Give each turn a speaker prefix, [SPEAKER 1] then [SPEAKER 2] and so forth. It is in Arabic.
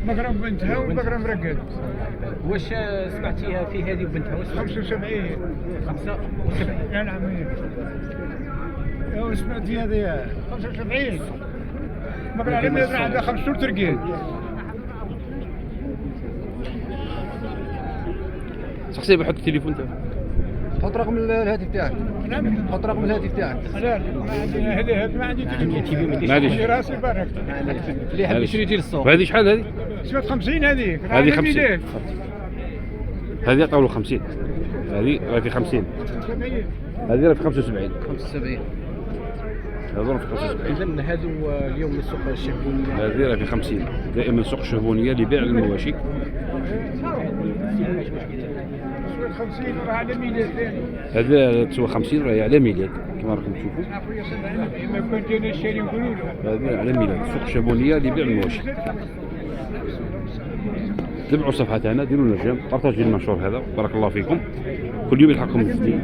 [SPEAKER 1] بقرة بنتها وبقرة مرقد.
[SPEAKER 2] واش سمعتيها في هذه وبنتها؟ واش
[SPEAKER 1] 75.
[SPEAKER 2] 75.
[SPEAKER 1] نعم. يا سمعتي هذه 75. بقرة على مدار عندها 5 شهور ترقد.
[SPEAKER 3] شخصيا بحط التليفون تاعك.
[SPEAKER 4] حط رقم الهاتف تاعك.
[SPEAKER 1] نعم.
[SPEAKER 4] حط رقم الهاتف تاعك.
[SPEAKER 1] لا ما عندي هذه ما عندي تليفون.
[SPEAKER 3] ما عنديش.
[SPEAKER 1] راسي بارك.
[SPEAKER 4] اللي يحب يشري يجي للسوق.
[SPEAKER 3] وهذه شحال هذه؟
[SPEAKER 1] سمعت 50 هذيك.
[SPEAKER 3] هذه 50. هذه طاولة 50. هذه راه في 50. هذه راه في 75.
[SPEAKER 4] 75.
[SPEAKER 3] هذول في 75.
[SPEAKER 2] اذا هادو اليوم من سوق الشهبونيه.
[SPEAKER 3] هذه راه في 50. دائما سوق الشهبونية لبيع المواشي.
[SPEAKER 1] 50 راه على ميلاد.
[SPEAKER 3] هذا تسوى 50 راهي على ميلاد كما راكم تشوفوا.
[SPEAKER 1] اخويا 70 ما كنت انا الشاري نقولوا له.
[SPEAKER 3] هذا على ميلاد سوق الشهبونية لبيع المواشي. تبعوا الصفحة تاعنا، ديروا لنا جيم، بارطاجيو المنشور هذا، بارك الله فيكم. كل يوم يلحقكم جديد.